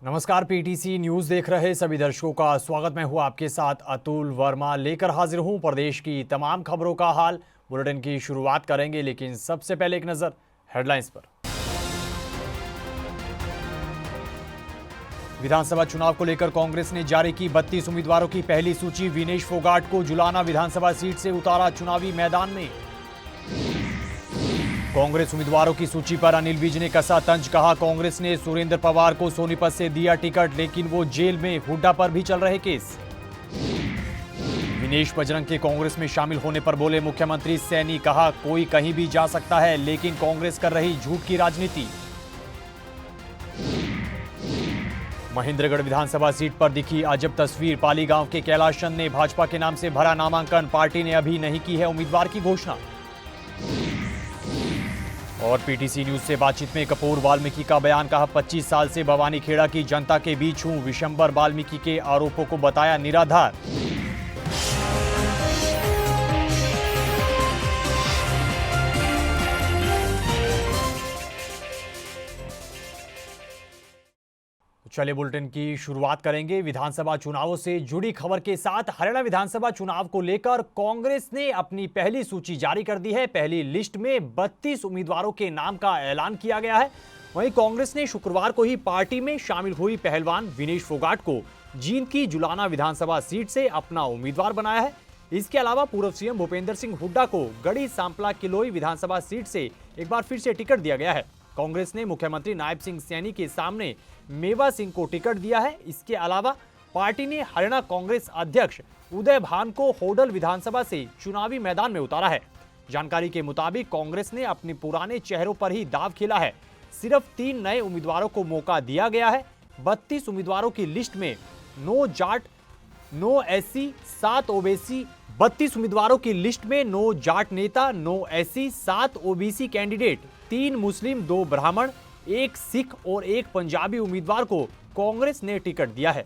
नमस्कार, PTC news देख रहे सभी दर्शकों का स्वागत। मैं हूं आपके साथ अतुल वर्मा, लेकर हाजिर हूं प्रदेश की तमाम खबरों का हाल। बुलेटिन की शुरुआत करेंगे, लेकिन सबसे पहले एक नजर हेडलाइंस पर। विधानसभा चुनाव को लेकर कांग्रेस ने जारी की 32 उम्मीदवारों की पहली सूची। विनेश फोगाट को जुलाना विधानसभा सीट से उतारा चुनावी मैदान में। कांग्रेस उम्मीदवारों की सूची पर अनिल विज ने कसा तंज। कहा, कांग्रेस ने सुरेंद्र पवार को सोनीपत से दिया टिकट, लेकिन वो जेल में। हुड्डा पर भी चल रहे केस। विनेश बजरंग के कांग्रेस में शामिल होने पर बोले मुख्यमंत्री सैनी। कहा, कोई कहीं भी जा सकता है, लेकिन कांग्रेस कर रही झूठ की राजनीति। महेंद्रगढ़ विधानसभा सीट पर दिखी अजब तस्वीर। पाली गांव के कैलाश चंद ने भाजपा के नाम से भरा नामांकन। पार्टी ने अभी नहीं की है उम्मीदवार की घोषणा। और पीटीसी न्यूज से बातचीत में कपूर वाल्मीकि का बयान। कहा, 25 साल से भवानीखेड़ा की जनता के बीच हूं। विशंबर वाल्मीकि के आरोपों को बताया निराधार। चलिए बुलेटिन की शुरुआत करेंगे विधानसभा चुनावों से जुड़ी खबर के साथ। हरियाणा विधानसभा चुनाव को लेकर कांग्रेस ने अपनी पहली सूची जारी कर दी है। पहली लिस्ट में 32 उम्मीदवारों के नाम का ऐलान किया गया है। वहीं कांग्रेस ने शुक्रवार को ही पार्टी में शामिल हुई पहलवान विनेश फोगाट को जींद की जुलाना विधानसभा सीट से अपना उम्मीदवार बनाया है। इसके अलावा पूर्व सीएम भूपेंद्र सिंह हुड्डा को गढ़ी सांपला किलोई विधानसभा सीट से एक बार फिर से टिकट दिया गया है। कांग्रेस ने मुख्यमंत्री नायब सिंह सैनी के सामने मेवा सिंह को टिकट दिया है। इसके अलावा पार्टी ने हरियाणा कांग्रेस अध्यक्ष उदय भान को होडल विधानसभा से चुनावी मैदान में उतारा है। जानकारी के मुताबिक कांग्रेस ने अपने पुराने चेहरों पर ही दांव खेला है। सिर्फ 3 नए उम्मीदवारों को मौका दिया गया है। 32 उम्मीदवारों की लिस्ट में 9 जाट, 9 एससी, 7 ओबीसी 32 उम्मीदवारों की लिस्ट में 9 जाट नेता, 9 एससी, 7 ओबीसी कैंडिडेट, 3 मुस्लिम, 2 ब्राह्मण, 1 सिख और 1 पंजाबी उम्मीदवार को कांग्रेस ने टिकट दिया है।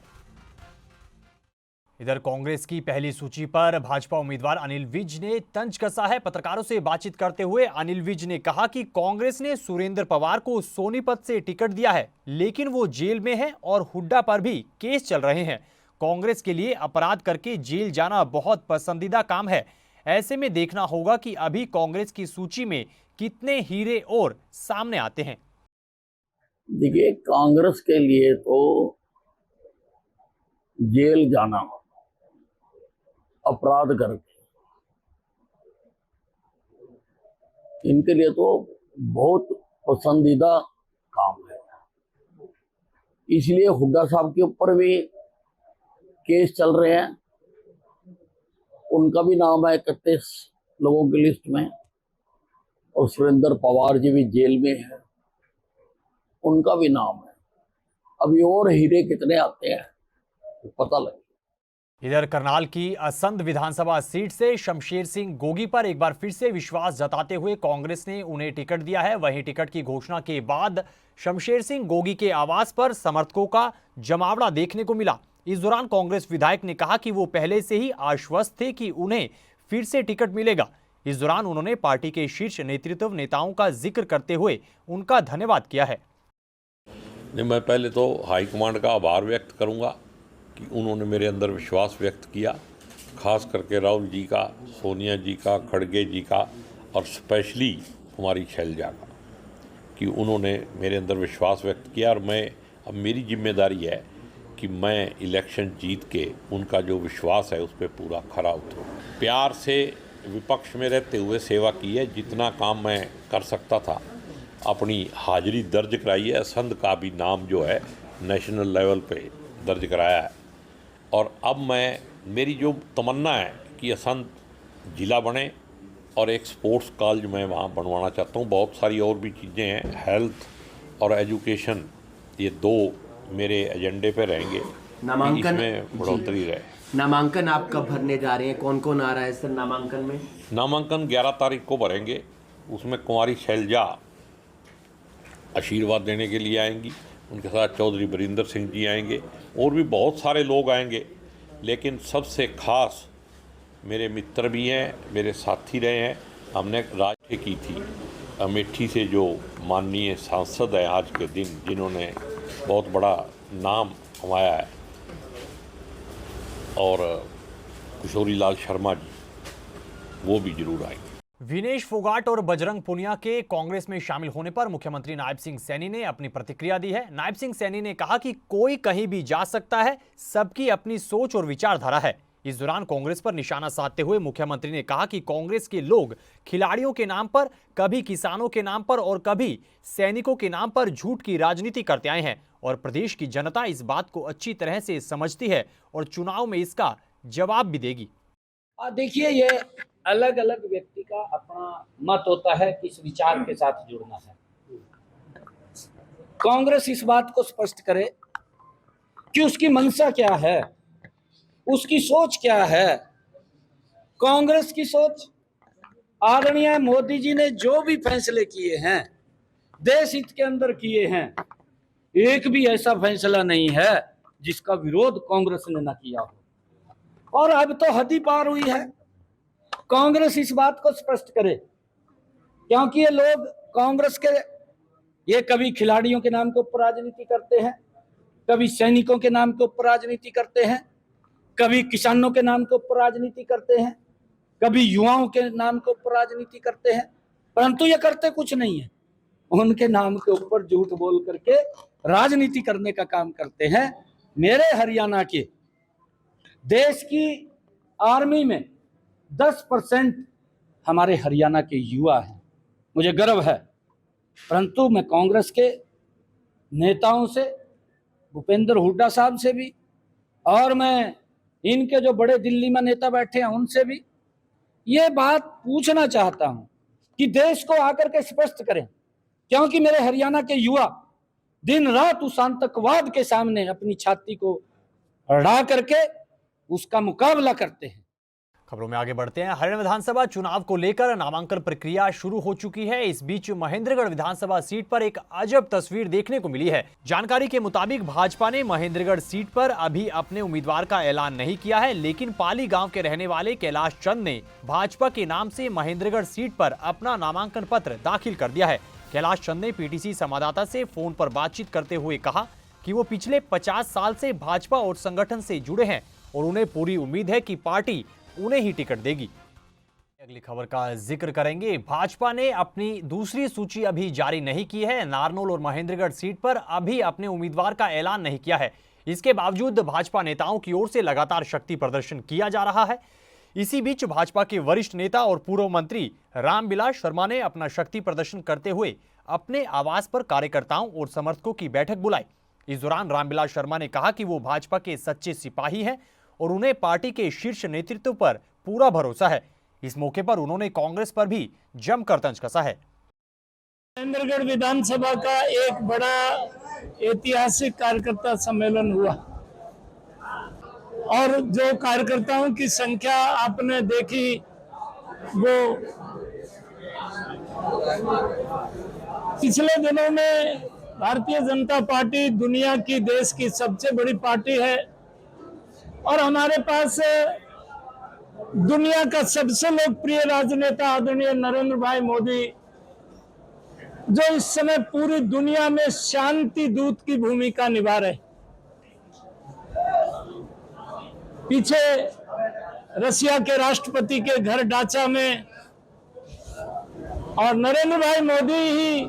इधर कांग्रेस की पहली सूची पर भाजपा उम्मीदवार अनिल विज ने तंज कसा है। पत्रकारों से बातचीत करते हुए अनिल विज ने कहा कि कांग्रेस ने सुरेंद्र पवार को सोनीपत से टिकट दिया है, लेकिन वो जेल में है और हुड्डा पर भी केस चल रहे हैं। कांग्रेस के लिए अपराध करके जेल जाना बहुत पसंदीदा काम है। ऐसे में देखना होगा कि अभी कांग्रेस की सूची में कितने हीरे और सामने आते हैं। देखिए, कांग्रेस के लिए तो जेल जाना अपराध करके, इनके लिए तो बहुत पसंदीदा काम है। इसलिए हुड्डा साहब के ऊपर भी केस चल रहे हैं। उनका भी नाम है 31 लोगों की लिस्ट में, और सुरेंद्र पवार जी भी जेल में है, उनका भी नाम है। अभी और हीरे कितने आते हैं तो पता लगे। इधर करनाल की असंध विधानसभा सीट से शमशेर सिंह गोगी पर एक बार फिर से विश्वास जताते हुए कांग्रेस ने उन्हें टिकट दिया है। वहीं टिकट की घोषणा के बाद शमशेर सिंह गोगी के आवास पर समर्थकों का जमावड़ा देखने को मिला। इस दौरान कांग्रेस विधायक ने कहा कि वो पहले से ही आश्वस्त थे कि उन्हें फिर से टिकट मिलेगा। इस दौरान उन्होंने पार्टी के शीर्ष नेतृत्व नेताओं का जिक्र करते हुए उनका धन्यवाद किया है। मैं पहले तो हाईकमांड का आभार व्यक्त करूंगा कि उन्होंने मेरे अंदर विश्वास व्यक्त किया, खास करके राहुल जी का, सोनिया जी का, खड़गे जी का, और स्पेशली हमारी शैलजा का, कि उन्होंने मेरे अंदर विश्वास व्यक्त किया। और अब मेरी जिम्मेदारी है कि मैं इलेक्शन जीत के उनका जो विश्वास है उस पर पूरा खरा उतरूँ। प्यार से विपक्ष में रहते हुए सेवा की है, जितना काम मैं कर सकता था अपनी हाजिरी दर्ज कराई है। असंध का भी नाम जो है नेशनल लेवल पे दर्ज कराया है। और अब मेरी जो तमन्ना है कि असंध ज़िला बने और एक स्पोर्ट्स कॉलेज मैं वहाँ बनवाना चाहता हूँ। बहुत सारी और भी चीज़ें हैं, हेल्थ और एजुकेशन, ये 2 मेरे एजेंडे पे रहेंगे। नामांकन इसमें बढ़ोतरी रहे। नामांकन आप कब भरने जा रहे हैं? कौन कौन आ रहा है सर नामांकन में? नामांकन 11 तारीख को भरेंगे। उसमें कुंवारी शैलजा आशीर्वाद देने के लिए आएंगी, उनके साथ चौधरी बरिंदर सिंह जी आएंगे, और भी बहुत सारे लोग आएंगे। लेकिन सबसे खास मेरे मित्र भी हैं, मेरे साथी रहे हैं। हमने राज्य की थी अमेठी से जो माननीय सांसद हैं आज के दिन, जिन्होंने बहुत बड़ा नाम कमाया है। और किशोरी लाल शर्मा जी वो भी जरूर आएंगे। विनेश फोगाट और बजरंग पुनिया के कांग्रेस में शामिल होने पर मुख्यमंत्री नायब सिंह सैनी ने अपनी प्रतिक्रिया दी है। नायब सिंह सैनी ने कहा कि कोई कहीं भी जा सकता है, सबकी अपनी सोच और विचारधारा है। इस दौरान कांग्रेस पर निशाना साधते हुए मुख्यमंत्री ने कहा कि कांग्रेस के लोग खिलाड़ियों के नाम पर, कभी किसानों के नाम पर और कभी सैनिकों के नाम पर झूठ की राजनीति करते आए हैं और प्रदेश की जनता इस बात को अच्छी तरह से समझती है और चुनाव में इसका जवाब भी देगी। देखिए, ये अलग अलग व्यक्ति का अपना मत होता है किस विचार के साथ जुड़ना है। कांग्रेस इस बात को स्पष्ट करे कि उसकी मंशा क्या है, उसकी सोच क्या है। कांग्रेस की सोच, आदरणीय मोदी जी ने जो भी फैसले किए हैं देश हित के अंदर किए हैं, एक भी ऐसा फैसला नहीं है जिसका विरोध कांग्रेस ने न किया हो। और अब तो हद ही पार हुई है। कांग्रेस इस बात को स्पष्ट करे, क्योंकि ये लोग कांग्रेस के ये कभी खिलाड़ियों के नाम के ऊपर राजनीति करते हैं, कभी सैनिकों के नाम के ऊपर राजनीति करते हैं, कभी किसानों के नाम के ऊपर राजनीति करते हैं, कभी युवाओं के नाम के ऊपर राजनीति करते हैं, परंतु ये करते कुछ नहीं है। उनके नाम के ऊपर झूठ बोल करके राजनीति करने का काम करते हैं। मेरे हरियाणा के देश की आर्मी में 10% हमारे हरियाणा के युवा हैं, मुझे गर्व है। परंतु मैं कांग्रेस के नेताओं से, भूपेंद्र हुड्डा साहब से भी, और मैं इनके जो बड़े दिल्ली में नेता बैठे हैं उनसे भी ये बात पूछना चाहता हूं कि देश को आकर के स्पष्ट करें, क्योंकि मेरे हरियाणा के युवा दिन रात उस आतंकवाद के सामने अपनी छाती को अड़ा करके उसका मुकाबला करते हैं। खबरों में आगे बढ़ते हैं। हरियाणा विधानसभा चुनाव को लेकर नामांकन प्रक्रिया शुरू हो चुकी है। इस बीच महेंद्रगढ़ विधानसभा सीट पर एक अजब तस्वीर देखने को मिली है। जानकारी के मुताबिक भाजपा ने महेंद्रगढ़ सीट पर अभी अपने उम्मीदवार का ऐलान नहीं किया है, लेकिन पाली गांव के रहने वाले कैलाश चंद ने भाजपा के नाम से महेंद्रगढ़ सीट पर अपना नामांकन पत्र दाखिल कर दिया है। कैलाश चंद ने पीटीसी संवाददाता से फोन पर बातचीत करते हुए कहा कि वो पिछले 50 साल से भाजपा और संगठन से जुड़े हैं और उन्हें पूरी उम्मीद है कि पार्टी उन्हें ही टिकट देगी। अगली खबर का जिक्र करेंगे। भाजपा ने अपनी दूसरी सूची अभी जारी नहीं की है। नारनौल और महेंद्रगढ़ सीट पर अभी अपने उम्मीदवार का ऐलान नहीं किया है। इसके बावजूद भाजपा नेताओं की ओर से लगातार शक्ति प्रदर्शन किया जा रहा है। इसी बीच भाजपा के वरिष्ठ नेता और पूर्व मंत्री रामविलास शर्मा ने अपना शक्ति प्रदर्शन करते हुए अपने आवास पर कार्यकर्ताओं और समर्थकों की बैठक बुलाई। इस दौरान रामविलास शर्मा ने कहा कि वो भाजपा के सच्चे सिपाही हैं और उन्हें पार्टी के शीर्ष नेतृत्व पर पूरा भरोसा है। इस मौके पर उन्होंने कांग्रेस पर भी जमकर तंज कसा है। महेंद्रगढ़ विधानसभा का एक बड़ा ऐतिहासिक कार्यकर्ता सम्मेलन हुआ और जो कार्यकर्ताओं की संख्या आपने देखी, वो पिछले दिनों में भारतीय जनता पार्टी दुनिया की, देश की सबसे बड़ी पार्टी है और हमारे पास दुनिया का सबसे लोकप्रिय राजनेता आदरणीय नरेंद्र भाई मोदी, जो इस समय पूरी दुनिया में शांति दूत की भूमिका निभा रहे। पीछे रशिया के राष्ट्रपति के घर डाचा में और नरेंद्र भाई मोदी ही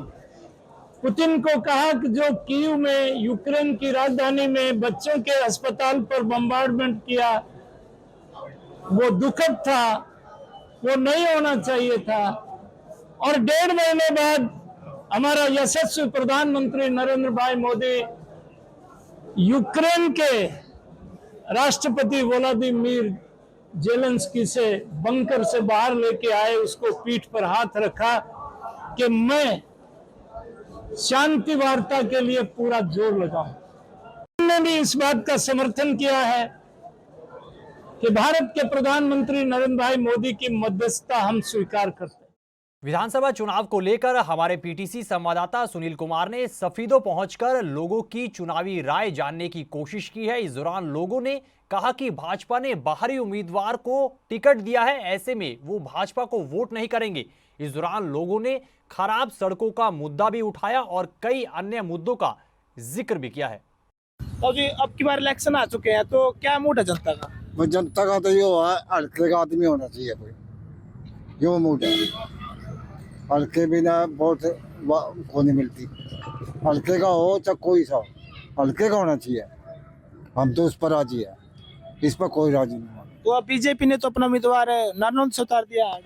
पुतिन को कहा कि जो कीव में, यूक्रेन की राजधानी में बच्चों के अस्पताल पर बम्बार्डमेंट किया, वो दुखद था, वो नहीं होना चाहिए था। और 1.5 महीने बाद हमारा यशस्वी प्रधानमंत्री नरेंद्र भाई मोदी यूक्रेन के राष्ट्रपति व्लादिमीर जेलेंस्की से बंकर से बाहर लेके आए, उसको पीठ पर हाथ रखा कि मैं शांति वार्ता के लिए पूरा जोर लगाऊं। उन्होंने भी इस बात का समर्थन किया है कि भारत के प्रधानमंत्री नरेंद्र भाई मोदी की मध्यस्थता हम स्वीकार करते हैं। विधानसभा चुनाव को लेकर हमारे पीटीसी संवाददाता सुनील कुमार ने सफीदों पहुंचकर लोगों की चुनावी राय जानने की कोशिश की है। इस दौरान लोगों ने कहा कि भाजपा ने बाहरी उम्मीदवार को टिकट दिया है, ऐसे में वो भाजपा को वोट नहीं करेंगे। इस दौरान लोगों ने खराब सड़कों का मुद्दा भी उठाया और कई अन्य मुद्दों का जिक्र भी किया है। तो जी अब की बार इलेक्शन आ चुके हैं, तो क्या मूड है जनता का? वो जनता का तो यो है, हल्के का आदमी होना चाहिए कोई, यो मूड है। हल्के बिना बहुत को नहीं मिलती, हल्के का हो चाहे कोई सा हो, हल्के का होना चाहिए। हम तो उस पर राजी है, इस पर कोई राजी नहीं है। तो अब बीजेपी ने तो अपना उम्मीदवार नारनौंद से उतार दिया है।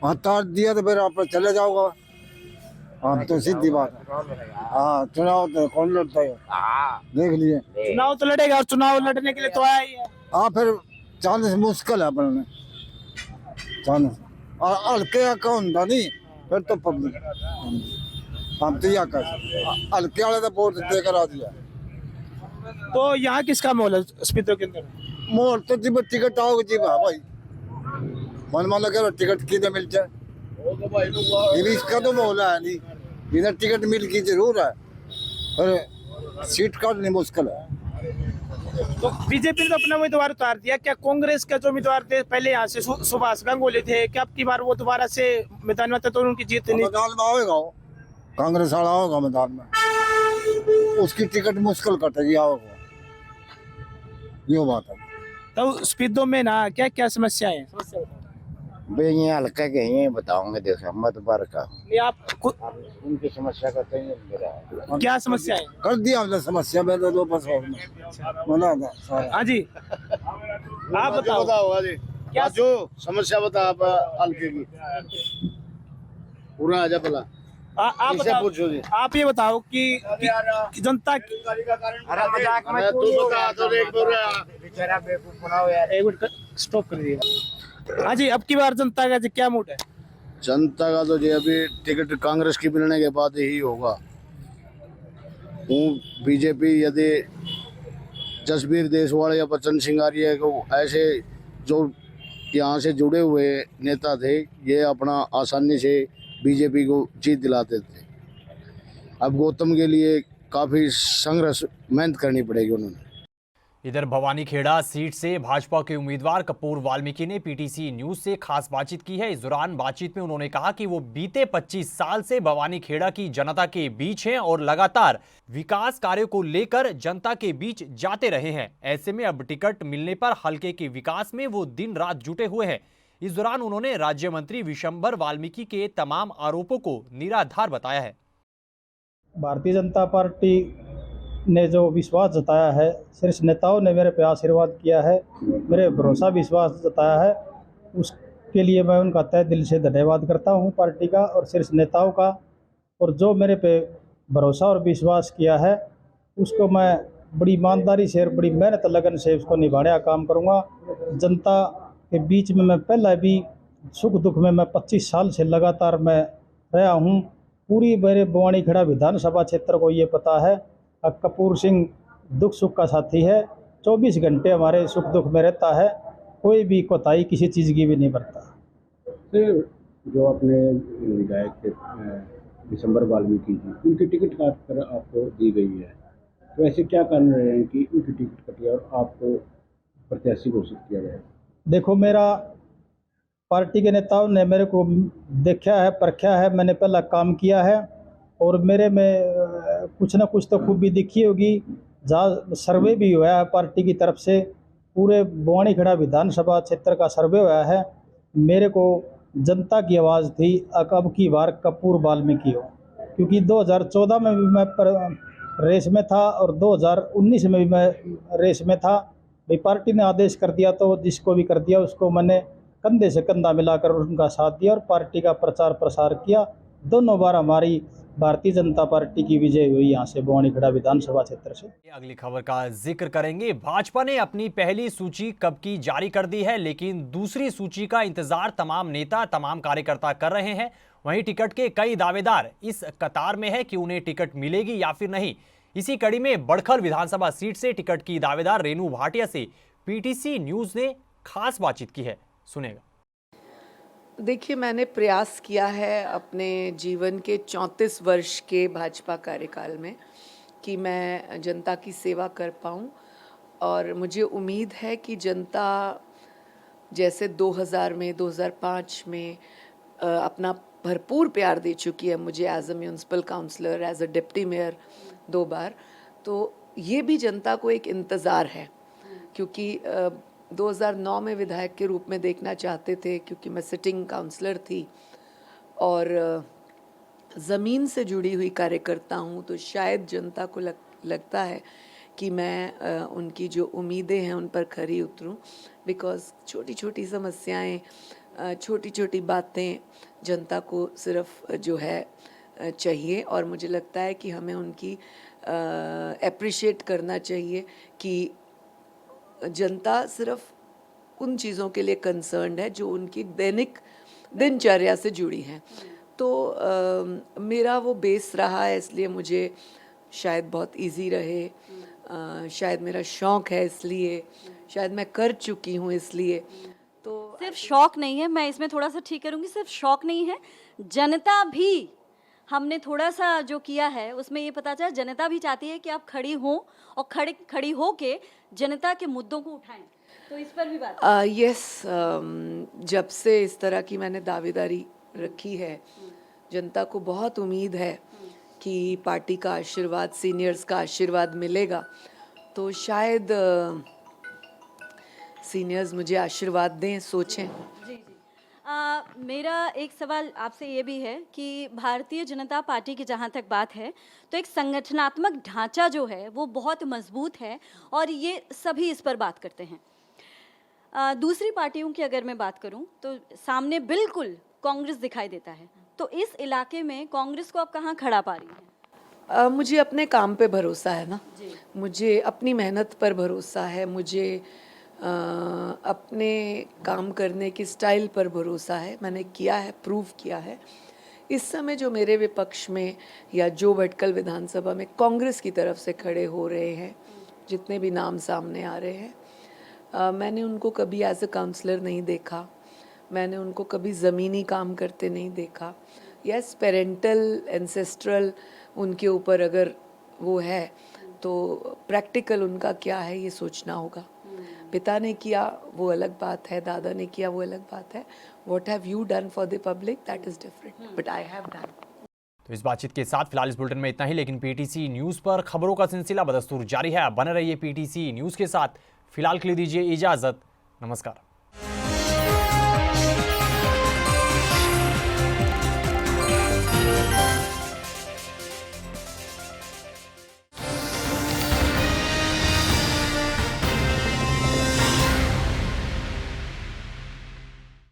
हाँ तार दिया तो फिर आप चले जाओगा। हम तो सीधी बात है। हाँ चुनाव तो कौन लड़ता है, देख लिए। चुनाव तो लड़ेगा, और चुनाव लड़ने के लिए तो आया ही है। हाँ फिर चांस मुश्किल है अपने चांस, और हल्के का होता नहीं फिर तो पब्लिक। हम तो यह कर हल्के वाले तो वोट देकर आ दिया। तो यहाँ किसका माहौल है स्पीकर के अंदर? मोर तो जी टिकट आओगे जी भाई, मन मान लगे टिकट किधर मिल जाए, ये भी इसका तो माहौल है नहीं। इधर टिकट मिल की जरूर है, पर सीट काटनी मुश्किल है। तो बीजेपी ने तो अपना उम्मीदवार उतार दिया, क्या कांग्रेस का जो उम्मीदवार थे पहले यहाँ से सुभाष गंगोली थे, क्या अब की बार वो दोबारा से मैदान में थे तो उनकी जीत नहीं? मैदान में आएगा वो, कांग्रेस वाला होगा मैदान में, उसकी टिकट मुश्किल कटेगी आओगे, यो बात है। तो स्पीडो में ना क्या क्या समस्याएं हैं? भाई ये हल्का के ये बताऊंगे, देखो मत बार का नहीं, आप उनकी समस्या का कहीं मेरा क्या समस्या है? कर दिया हमने समस्या में तो बस मना था सारा। हाँ जी, आप बताओ क्या जो समस्या बता आप हल्के की पूरा आजा भला। आप बताओ, पूछो जी। आप ये बताओ कि जनता की एक मिनट स्टॉप कर दीजिए। हाँ जी, अब की बार जनता का क्या मूड है? जनता का तो जी अभी टिकट कांग्रेस की मिलने के बाद ही होगा। बीजेपी यदि जसबीर देशवाल या बच्चन सिंह आर्य को ऐसे जो यहाँ से जुड़े हुए नेता थे, ये अपना आसानी से बीजेपी को जीत दिलाते थे। अब गौतम के लिए काफ़ी संघर्ष मेहनत करनी पड़ेगी उन्होंने। इधर भवानीखेड़ा सीट से भाजपा के उम्मीदवार कपूर वाल्मीकि ने पीटीसी न्यूज से खास बातचीत की है। इस दौरान बातचीत में उन्होंने कहा कि वो बीते 25 साल से भवानीखेड़ा की जनता के बीच हैं और लगातार विकास कार्यों को लेकर जनता के बीच जाते रहे हैं। ऐसे में अब टिकट मिलने पर हलके के विकास में वो दिन रात जुटे हुए हैं। इस दौरान उन्होंने राज्य मंत्री विशंबर वाल्मीकि के तमाम आरोपों को निराधार बताया है। भारतीय जनता पार्टी ने जो विश्वास जताया है, शीर्ष नेताओं ने मेरे पे आशीर्वाद किया है, मेरे भरोसा विश्वास जताया है, उसके लिए मैं उनका तहे दिल से धन्यवाद करता हूं पार्टी का और शीर्ष नेताओं का। और जो मेरे पे भरोसा और विश्वास किया है उसको मैं बड़ी ईमानदारी से और बड़ी मेहनत लगन से उसको निभाने का काम करूंगा। जनता के बीच में मैं पहले भी सुख दुख में मैं 25 साल से लगातार मैं रहा हूं। पूरी मेरे भवानीखेड़ा विधानसभा क्षेत्र को ये पता है, कपूर सिंह दुख सुख का साथी है, 24 घंटे हमारे सुख दुख में रहता है, कोई भी कोताही किसी चीज़ की भी नहीं बरता। जो अपने विधायक थे विशंबर वाल्मीकि जी, उनकी टिकट काट कर आपको दी गई है, तो ऐसे क्या कारण रहे हैं कि उनकी टिकट कटी और आपको प्रत्याशी घोषित किया गया? देखो, मेरा पार्टी के नेताओं ने मेरे को देखा है, परखा है, मैंने पहला काम किया है और मेरे में कुछ ना कुछ तो खूबी दिखी होगी। जहाँ सर्वे भी हुआ है पार्टी की तरफ से, पूरे भवानीखेड़ा विधानसभा क्षेत्र का सर्वे हुआ है, मेरे को जनता की आवाज़ थी अब की बार कपूर वाल्मीकि हो, क्योंकि 2014 में भी मैं रेस में था और 2019 में भी मैं रेस में था। भाई पार्टी ने आदेश कर दिया तो जिसको भी कर दिया उसको मैंने कंधे से कंधा मिलाकर उनका साथ दिया और पार्टी का प्रचार प्रसार किया। दोनों बार हमारी भारतीय जनता पार्टी की विजय हुई यहाँ से भवानीखेड़ा विधानसभा क्षेत्र से। अगली खबर का जिक्र करेंगे। भाजपा ने अपनी पहली सूची कब की जारी कर दी है, लेकिन दूसरी सूची का इंतजार तमाम नेता तमाम कार्यकर्ता कर रहे हैं। वहीं टिकट के कई दावेदार इस कतार में है कि उन्हें टिकट मिलेगी या फिर नहीं। इसी कड़ी में बड़खल विधानसभा सीट से टिकट की दावेदार रेनू भाटिया से पीटीसी न्यूज ने खास बातचीत की है, सुनेगा। देखिए, मैंने प्रयास किया है अपने जीवन के 34 वर्ष के भाजपा कार्यकाल में कि मैं जनता की सेवा कर पाऊं और मुझे उम्मीद है कि जनता जैसे 2000 में 2005 में अपना भरपूर प्यार दे चुकी है मुझे as a municipal councillor, as a deputy mayor 2 बार, तो ये भी जनता को एक इंतज़ार है, क्योंकि 2009 में विधायक के रूप में देखना चाहते थे, क्योंकि मैं सिटिंग काउंसलर थी और ज़मीन से जुड़ी हुई कार्यकर्ता हूँ, तो शायद जनता को लगता है कि मैं उनकी जो उम्मीदें हैं उन पर खरी उतरूँ, बिकॉज़ छोटी छोटी समस्याएं, छोटी छोटी बातें जनता को सिर्फ जो है चाहिए, और मुझे लगता है कि हमें उनकी एप्रिशिएट करना चाहिए कि जनता सिर्फ उन चीज़ों के लिए कंसर्न्ड है जो उनकी दैनिक दिनचर्या से जुड़ी हैं। तो मेरा वो बेस रहा है, इसलिए मुझे शायद बहुत इजी रहे, शायद मेरा शौक़ है इसलिए, शायद मैं कर चुकी हूँ इसलिए। तो सिर्फ शौक़ नहीं है, मैं इसमें थोड़ा सा ठीक करूँगी, सिर्फ शौक़ नहीं है, जनता भी, हमने थोड़ा सा जो किया है उसमें ये पता चला जनता भी चाहती है कि आप खड़ी हों और खड़ी हो के जनता के मुद्दों को उठाएं, तो इस पर भी बात यस, जब से इस तरह की मैंने दावेदारी रखी है, जनता को बहुत उम्मीद है कि पार्टी का आशीर्वाद, सीनियर्स का आशीर्वाद मिलेगा, तो शायद सीनियर्स मुझे आशीर्वाद दें, सोचें। जी जी। मेरा एक सवाल आपसे ये भी है कि भारतीय जनता पार्टी की जहाँ तक बात है, तो एक संगठनात्मक ढांचा जो है वो बहुत मजबूत है और ये सभी इस पर बात करते हैं। दूसरी पार्टियों की अगर मैं बात करूं तो सामने बिल्कुल कांग्रेस दिखाई देता है, तो इस इलाके में कांग्रेस को आप कहाँ खड़ा पा रही हैं? मुझे अपने काम पे भरोसा है ना, मुझे अपनी मेहनत पर भरोसा है, मुझे अपने काम करने की स्टाइल पर भरोसा है, मैंने किया है, प्रूव किया है। इस समय जो मेरे विपक्ष में या जो भटकल विधानसभा में कांग्रेस की तरफ से खड़े हो रहे हैं, जितने भी नाम सामने आ रहे हैं, मैंने उनको कभी एज अ काउंसलर नहीं देखा, मैंने उनको कभी ज़मीनी काम करते नहीं देखा। यस, पेरेंटल एंसेस्ट्रल उनके ऊपर अगर वो है तो प्रैक्टिकल उनका क्या है ये सोचना होगा। पिता ने किया वो अलग बात है, दादा ने किया वो अलग बात है। What have you done for the public, that is different, but I have done. तो इस बातचीत के साथ फिलहाल इस बुलेटिन में इतना ही, लेकिन पीटीसी न्यूज़ पर खबरों का सिलसिला बदस्तूर जारी है। बने रहिए पीटीसी न्यूज़ के साथ। फिलहाल के लिए दीजिए इजाज़त, नमस्कार।